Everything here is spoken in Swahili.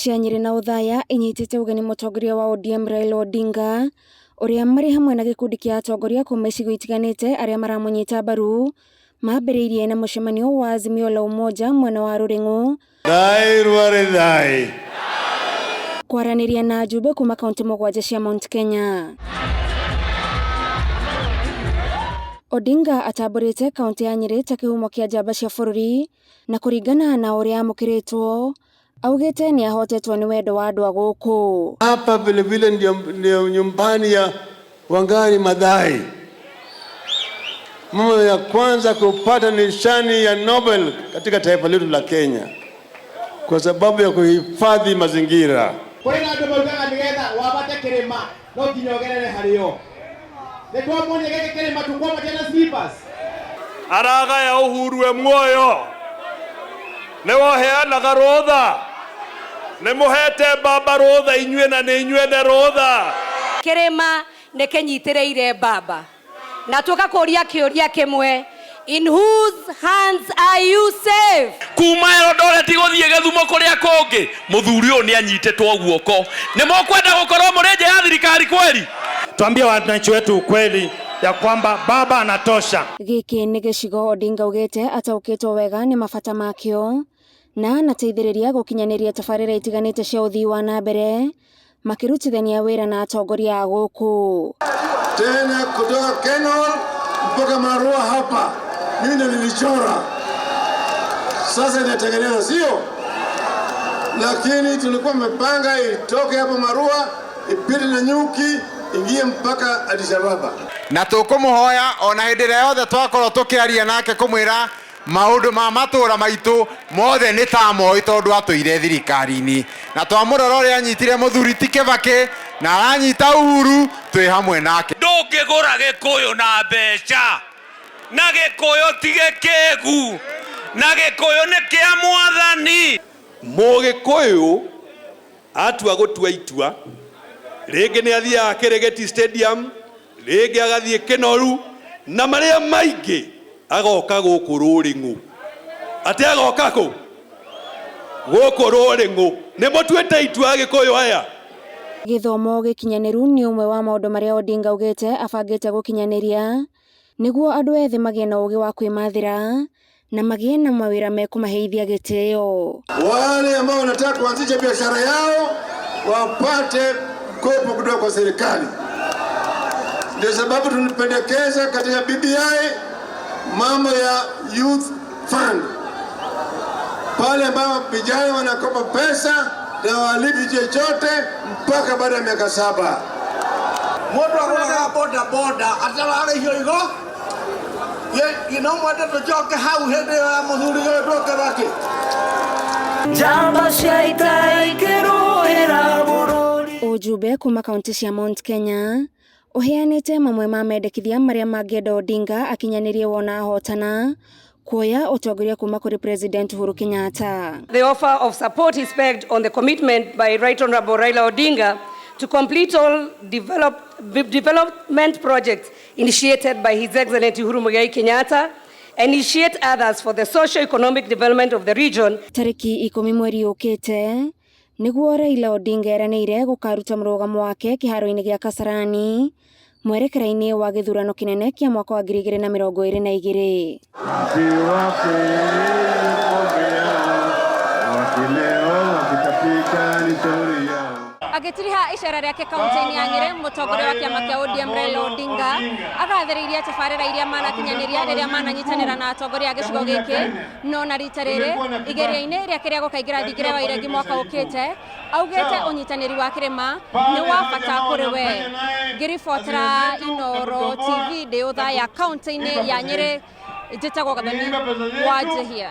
cia Nyeri na Uthaya inyitite ugeni mutongoria wa ODM Raila Odinga uria mari hamwe na gikundi kia atongoria kuma icigo itiganite aria maramunyita mbaru mambiriirie na mucemanio wa Azimio la Umoja mwena wa Ruring'u kwaraniria na ajumbe kuma kaunti mugwanja cia Mount Kenya. Odinga atamburite kaunti ya Nyeri ta kihumo kia njamba cia bururi na kuringana na uria amukiritwo augite ni ahotetwo ni wendo wa andu a guku. Hapa vile vile ndio nyumbani ya Wangari Maathai, mama ya kwanza kupata nishani ya Nobel katika taifa letu la Kenya kwa sababu ya kuhifadhi mazingira. Kwa ina andu maugaga nigetha wabate kirima no kinyogerere hario nekwa mone geke kirima tukwa matena slippers araga ya uhuru mwoyo ne woheanaga rotha ne muhete baba rotha inywe na ne inywe ne rotha kirima ne kenyitireire baba na tukakoria kioria kimwe, in whose hands are you safe? Kuma Eldoret guthie Githumo kuria kungi muthuri uyu ni anyitetwo guoko ni mokwenda gukorwo mureje ya thirikari kweli? Tuambie wananchi wetu ukweli ya kwamba baba anatosha. Giki ni gicigo Odinga ugite ataukitwo wega ni mabata makio na anateithiriria gukinyaniria tabarira itiganite cia uthii wa na mbere makirutithania wira na atongoria a guku. Tena kutoka Kenol mpaka Marua hapa mimi nilichora, sasa inatengenezwa sio, lakini tulikuwa tumepanga itoke hapa Marua ipite na Nyuki ingie mpaka Addis Ababa na tukumuhoya ona hindire yothe twakorwo tukiaria nake kumwira maundu ma matura maitu mothe ni ta moi tondu atuire thirikari-ini na twamurora uria anyitire muthuri ti Kibaki na aranyita Uhuru twi hamwe nake. Ndungigura Gikuyu na mbeca na Gikuyu tige kegu na Gikuyu ni kia mwathani. Mugikuyu atua gutua itua ringi ni athia Kirigiti Stadium ringi agathie Kinoru na maria maingi agoka guku Ruring'u ati agoka ku guku Ruring'u ni mutuite itua Gikuyu aya. Githomo gikinyaniru ni umwe wa maundu maria Odinga ugite abangite gukinyaniria niguo andu ethĩ magie na ugi wa kwimathira na magie na mawira mekumaheithia gitio. Wale ambao wanataka kuanzisha biashara yao wapate mkopo kutoka kwa serikali. Ndio sababu tunapendekeza katika BBI mambo ya youth fund, pale ambao vijana wanakopa pesa na walipi chochote mpaka baada ya miaka 7. moto akora boda boda atala hiyo igo ye inomwenda tuchoke hau hende ya muthuri gwe baki jamba shaita ikiruhira bururi. Ujumbe kuma kaunti cia Mount Kenya uheanite mamwe ma mendekithia maria mangienda Odinga akinyanirie wona ahotana kuoya utongoria kuma kuri President Uhuru Kenyatta. The offer of support is pegged on the commitment by Right Honorable Raila Odinga to complete all development projects initiated by His Excellency Uhuru Muigai Kenyatta and initiate others for the socio-economic development of the region. Tariki 10 mweri ukite niguo Raila Odinga eranĩire gukaruta mũrũgamo wake kiharo-ini gia Kasarani mwerekera-ini wa githurano kinene kia mwaka wa 2022. Agitiriha icera riake kaunti-ini ya Nyeri mutongoria wa kiama kia ODM Raila Odinga agathĩrĩirie tabarĩra iria manakinyanĩria rĩrĩa mananyitanĩra na atongoria a gĩcigo gĩkĩ no na rita rĩrĩ igeria-inĩ rĩake rĩa gũkaingĩra thingira wa iregi mwaka ũkĩte augĩte ũnyitanĩri wa kĩrĩma nĩ wa bata kũrĩ we. Ngĩribotera Inooro TV ndĩ Uthaya kaunti-ini ya Nyeri njĩtagwo Gathoni wa Njihia.